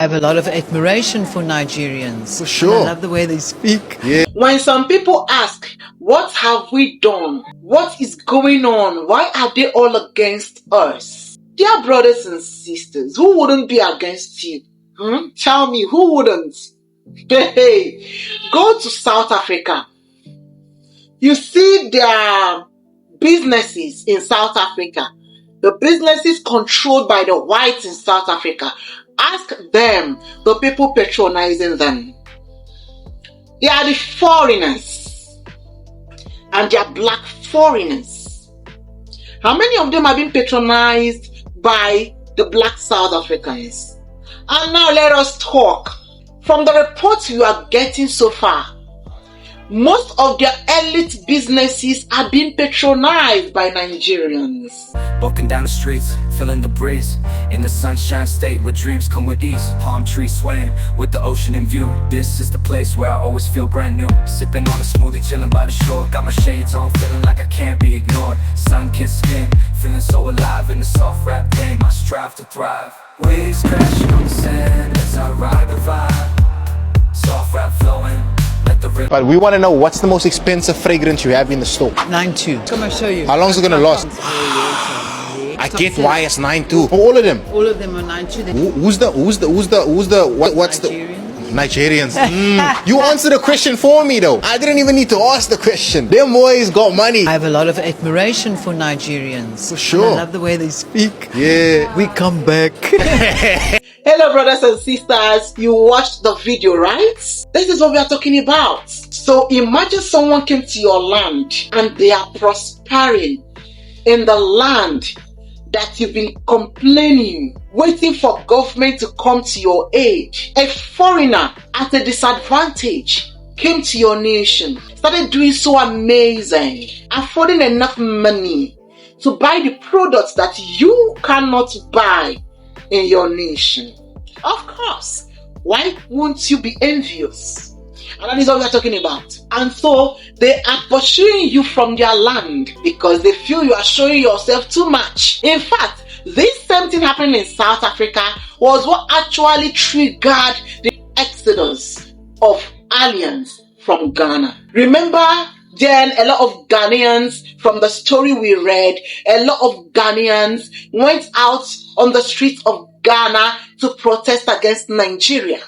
I have a lot of admiration for Nigerians. For sure. And I love the way they speak. Yeah. When some people ask, what have we done? What is going on? Why are they all against us? Dear brothers and sisters, who wouldn't be against you? Tell me, who wouldn't? Hey, go to South Africa. You see their businesses in South Africa. The businesses controlled by the whites in South Africa. Ask them, the people patronizing them. They are the foreigners. And they are black foreigners. How many of them have been patronized by the black South Africans? And now let us talk. From the reports you are getting so far, most of their elite businesses are being patronized by Nigerians. Walking down the streets, feeling the breeze, in the sunshine state where dreams come with ease. Palm trees swaying with the ocean in view. This is the place where I always feel brand new. Sipping on a smoothie, chilling by the shore. Got my shades on, feeling like I can't be ignored. Sun-kissed skin, feeling so alive in the soft rap game. I strive to thrive. Waves crashing on the sand as I ride the vibe. Soft rap flowing. But we want to know, what's the most expensive fragrance you have in the store? 9.2. Come and show you. How long is it going to last? I get why it's 9.2. All of them. All of them are 9.2. What's the Nigerians? You answered the question for me though. I didn't even need to ask the question. Them boys got money. I have a lot of admiration for Nigerians. For sure. And I love the way they speak. Yeah. We come back. Hello brothers and sisters, you watched the video, right? This is what we are talking about. So imagine someone came to your land and they are prospering in the land that you've been complaining, waiting for government to come to your aid. A foreigner at a disadvantage came to your nation, started doing so amazing, affording enough money to buy the products that you cannot buy in your nation. Of course, why won't you be envious? And that is what we are talking about. And so they are pursuing you from their land because they feel you are showing yourself too much. In fact, this same thing happening in South Africa was what actually triggered the exodus of aliens from Ghana. Remember, then a lot of Ghanaians, from the story we read, a lot of Ghanaians went out on the streets of Ghana to protest against Nigeria.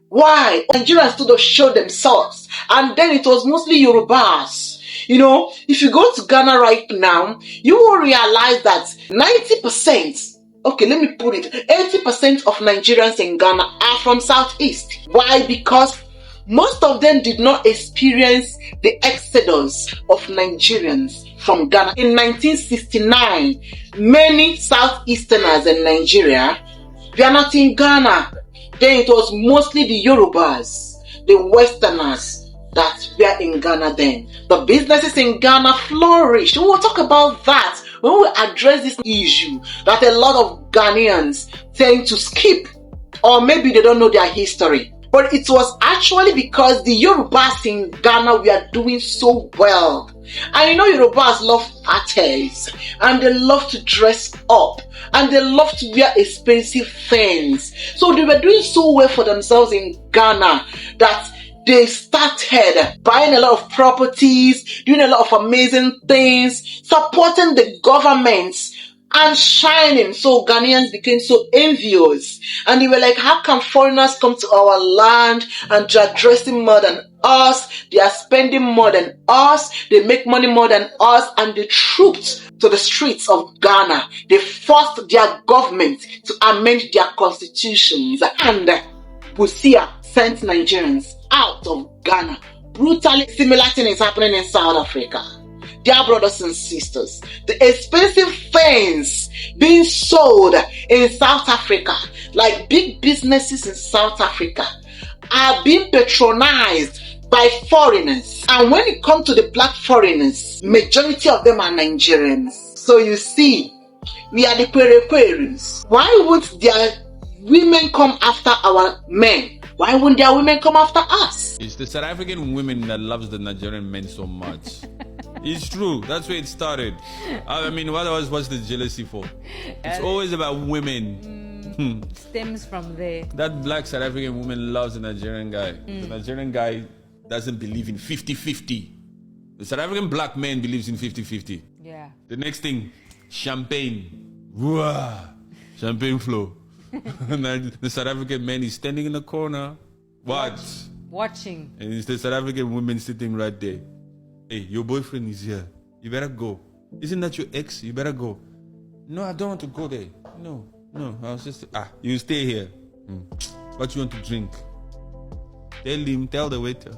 Why? Nigerians stood to show themselves, and then it was mostly Yorubas. You know, if you go to Ghana right now, you will realize that 90%, okay, let me put it, 80% of Nigerians in Ghana are from Southeast. Why? Because most of them did not experience the exodus of Nigerians from Ghana. In 1969, many Southeasterners in Nigeria, they are not in Ghana. Then it was mostly the Yorubas, the Westerners that were in Ghana then. The businesses in Ghana flourished. We will talk about that when we address this issue that a lot of Ghanaians tend to skip, or maybe they don't know their history. But it was actually because the Yorubas in Ghana were doing so well. And you know, Yorubas love parties, and they love to dress up, and they love to wear expensive things. So they were doing so well for themselves in Ghana that they started buying a lot of properties, doing a lot of amazing things, supporting the governments, and shining. So Ghanaians became so envious, and they were like, how can foreigners come to our land and they are dressing more than us, they are spending more than us, they make money more than us? And they trooped to the streets of Ghana. They forced their government to amend their constitutions, and Busia sent Nigerians out of Ghana. Brutally similar thing is happening in South Africa. Dear brothers and sisters, the expensive things being sold in South Africa, like big businesses in South Africa, are being patronized by foreigners. And when it comes to the black foreigners, majority of them are Nigerians. So you see, we are the queries. Why won't their women come after our men? Why won't their women come after us? It's the South African women that loves the Nigerian men so much. It's true. That's where it started. I mean, what's the jealousy for? It's always about women. stems from there. That black South African woman loves the Nigerian guy. The Nigerian guy doesn't believe in 50-50. The South African black man believes in 50-50. Yeah. The next thing, champagne. Wah! Champagne flow. And then the South African man is standing in the corner. Watching. And it's the South African woman sitting right there. Hey, your boyfriend is here. You better go. Isn't that your ex? You better go. No, I don't want to go there. No. I was just, you stay here. What you want to drink? Tell the waiter.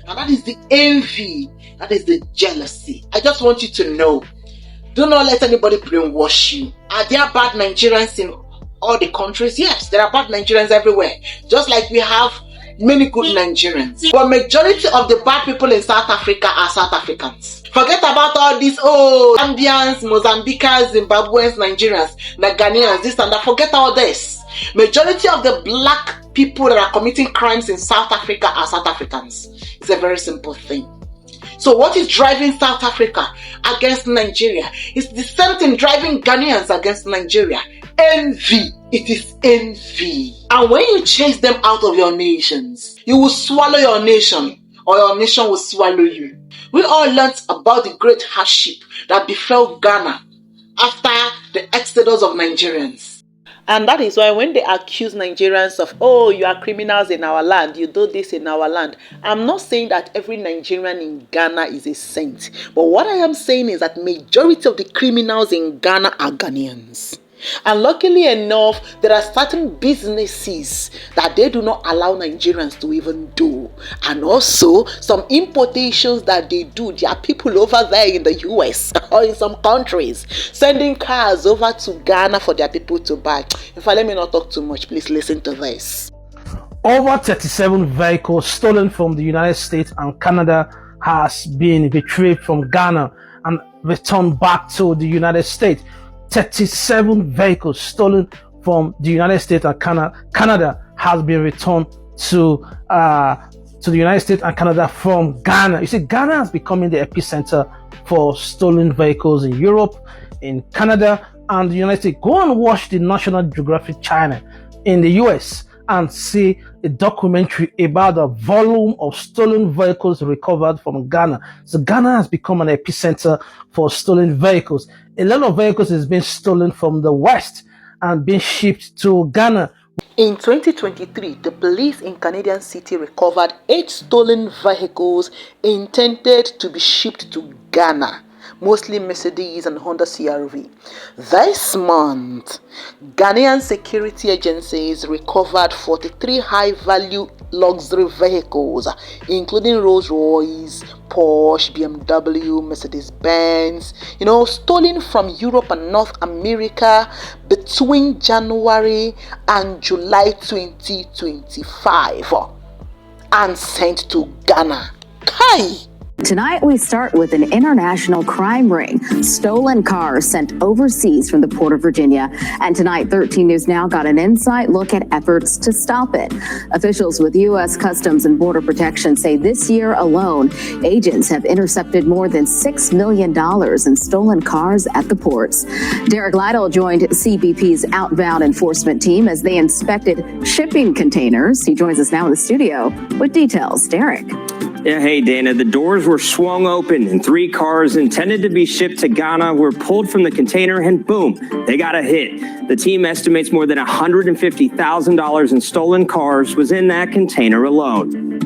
And that is the envy. That is the jealousy. I just want you to know. Do not let anybody brainwash you. Are there bad Nigerians in all the countries? Yes, there are bad Nigerians everywhere. Just like we have many good Nigerians. But majority of the bad people in South Africa are South Africans. Forget about all these, Zambians, Mozambicans, Zimbabweans, Nigerians, Ghanaians, this and that. Forget all this. Majority of the black people that are committing crimes in South Africa are South Africans. It's a very simple thing. So what is driving South Africa against Nigeria? It's the same thing driving Ghanaians against Nigeria. Envy. It is envy. And when you chase them out of your nations, you will swallow your nation, or your nation will swallow you. We all learnt about the great hardship that befell Ghana after the exodus of Nigerians. And that is why when they accuse Nigerians of, you are criminals in our land, you do this in our land. I'm not saying that every Nigerian in Ghana is a saint. But what I am saying is that majority of the criminals in Ghana are Ghanaians. And luckily enough, there are certain businesses that they do not allow Nigerians to even do. And also, some importations that they do. There are people over there in the US or in some countries sending cars over to Ghana for their people to buy. In fact, let me not talk too much. Please listen to this. Over 37 vehicles stolen from the United States and Canada has been retrieved from Ghana and returned back to the United States. 37 vehicles stolen from the United States and Canada has been returned to the United States and Canada from Ghana. You see, Ghana is becoming the epicenter for stolen vehicles in Europe, in Canada, and the United States. Go and watch the National Geographic Channel in the US and see a documentary about the volume of stolen vehicles recovered from Ghana. So Ghana has become an epicenter for stolen vehicles. A lot of vehicles is being stolen from the West and being shipped to Ghana. In 2023, the police in Canadian City recovered 8 stolen vehicles intended to be shipped to Ghana, mostly Mercedes and Honda CR-V. This month, Ghanaian security agencies recovered 43 high-value luxury vehicles, including Rolls-Royce, Porsche, BMW, Mercedes-Benz, stolen from Europe and North America between January and July 2025 and sent to Ghana. Kai! Tonight, we start with an international crime ring. Stolen cars sent overseas from the Port of Virginia. And tonight, 13 News Now got an inside look at efforts to stop it. Officials with U.S. Customs and Border Protection say this year alone, agents have intercepted more than $6 million in stolen cars at the ports. Derek Lytle joined CBP's outbound enforcement team as they inspected shipping containers. He joins us now in the studio with details. Derek. Yeah, hey, Dana. The doors were swung open and 3 cars intended to be shipped to Ghana were pulled from the container and boom, they got a hit. The team estimates more than $150,000 in stolen cars was in that container alone.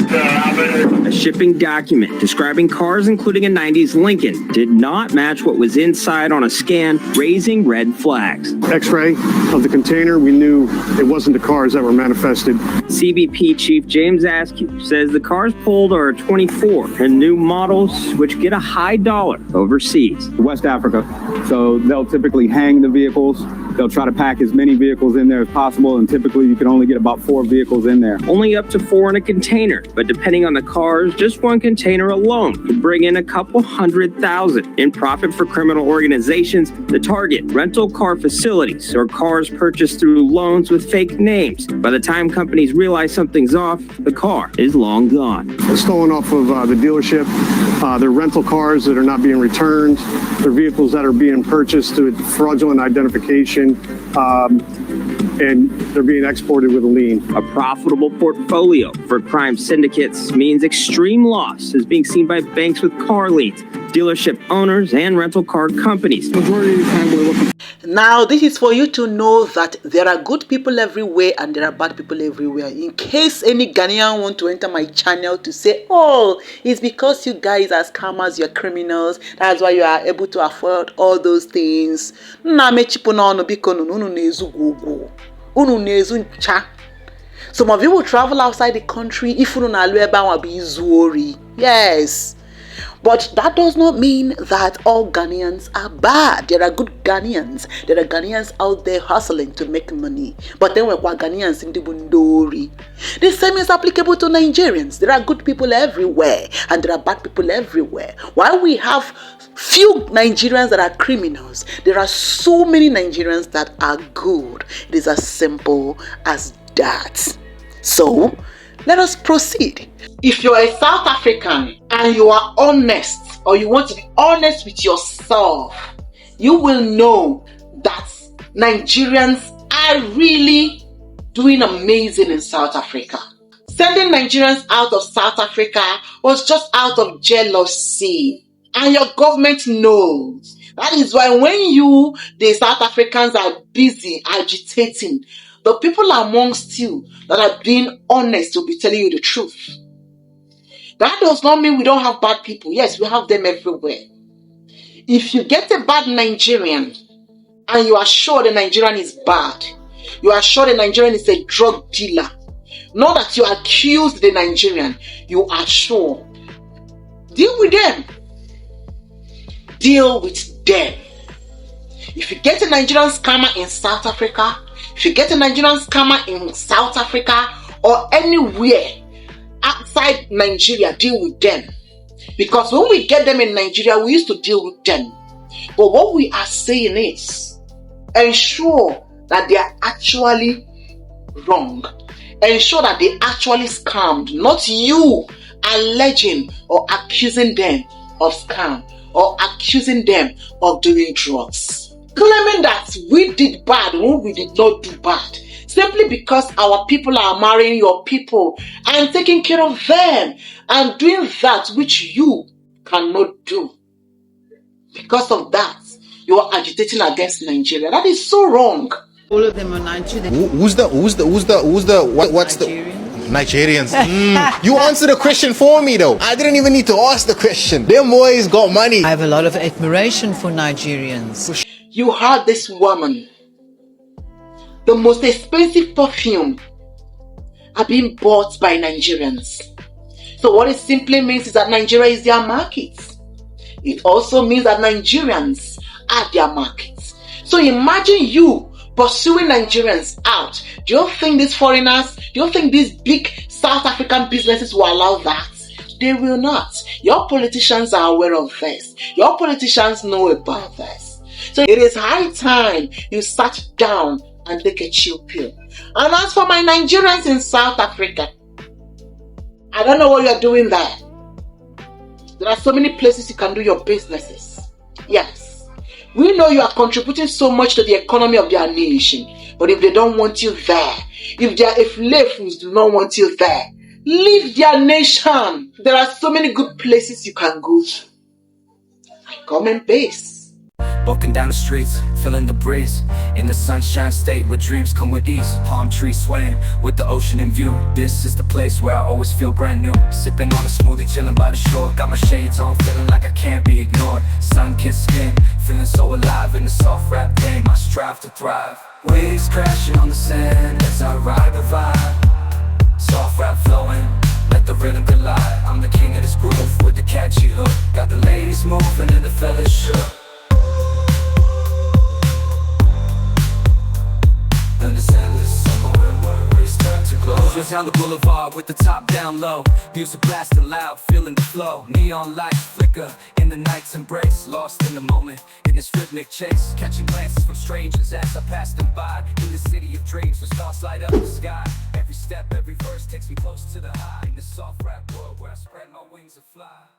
A shipping document describing cars including a 90s Lincoln did not match what was inside on a scan, raising red flags. X-ray of the container, we knew it wasn't the cars that were manifested. CBP Chief James Askew says the cars pulled are 24 and new models which get a high dollar overseas. West Africa, so they'll typically hang the vehicles They'll try to pack as many vehicles in there as possible, and typically you can only get about 4 vehicles in there. Only up to 4 in a container, but depending on the cars, just one container alone could bring in a couple $100,000 in profit for criminal organizations that target rental car facilities or cars purchased through loans with fake names. By the time companies realize something's off, the car is long gone. They're stolen off of the dealership. They're rental cars that are not being returned. They're vehicles that are being purchased through fraudulent identification, and they're being exported with a lien. A profitable portfolio for crime syndicates means extreme loss is being seen by banks with car liens, dealership owners, and rental car companies. Majority of the time we're looking. Now, this is for you to know that there are good people everywhere and there are bad people everywhere. In case any Ghanaian want to enter my channel to say, oh, it's because you guys are scammers, you're criminals, that's why you are able to afford all those things. Some of you will travel outside the country if you don't be Zuori. Yes. But that does not mean that all Ghanaians are bad. There are good Ghanaians. There are Ghanaians out there hustling to make money. But then we're Ghanaians in the Bundori. The same is applicable to Nigerians. There are good people everywhere and there are bad people everywhere. While we have few Nigerians that are criminals, there are so many Nigerians that are good. It is as simple as that. So, let us proceed. If you're a South African and you are honest, or you want to be honest with yourself, you will know that Nigerians are really doing amazing in South Africa. Sending Nigerians out of South Africa was just out of jealousy. And your government knows. That is why when you, the South Africans, are busy agitating, the people amongst you that are being honest will be telling you the truth. That does not mean we don't have bad people. Yes, we have them everywhere. If you get a bad Nigerian and you are sure the Nigerian is bad, you are sure the Nigerian is a drug dealer, not that you accuse the Nigerian, you are sure, deal with them. Deal with them. If you get a Nigerian scammer in South Africa, if you get a Nigerian scammer in South Africa or anywhere outside Nigeria, deal with them. Because when we get them in Nigeria, we used to deal with them. But what we are saying is, ensure that they are actually wrong. Ensure that they actually scammed, not you alleging or accusing them of scam or accusing them of doing drugs. Claiming that we did bad when we did not do bad, simply because our people are marrying your people and taking care of them and doing that which you cannot do. Because of that, you are agitating against Nigeria. That is so wrong. All of them are Nigerians. What's the Nigerians? You answered the question for me though. I didn't even need to ask the question. Them boys got money. I have a lot of admiration for Nigerians. You heard this woman. The most expensive perfume are being bought by Nigerians. So what it simply means is that Nigeria is their market. It also means that Nigerians are their market. So imagine you pursuing Nigerians out. Do you think these foreigners, do you think these big South African businesses will allow that? They will not. Your politicians are aware of this. Your politicians know about this. So it is high time you sat down and take a chill pill. And as for my Nigerians in South Africa, I don't know what you're doing there. There are so many places you can do your businesses. Yes. We know you are contributing so much to the economy of their nation. But if they don't want you there, if Lefus do not want you there, leave their nation. There are so many good places you can go to. Come and base. Walking down the streets, feeling the breeze. In the sunshine state where dreams come with ease. Palm trees swaying with the ocean in view. This is the place where I always feel brand new. Sipping on a smoothie, chilling by the shore. Got my shades on, feeling like I can't be ignored. Sun-kissed skin, feeling so alive in the soft rap game. I strive to thrive. Waves crashing on the sand as I ride the vibe. Soft rap flowing, let the rhythm collide. I'm the king of this groove with the catchy hook. Got the ladies moving and the fellas shook. Just down the boulevard with the top down low. Music blasting loud, feeling the flow. Neon lights flicker in the night's embrace. Lost in the moment, in this rhythmic chase. Catching glances from strangers as I pass them by. In the city of dreams, where stars light up the sky. Every step, every verse takes me close to the high. In this soft rap world where I spread my wings and fly.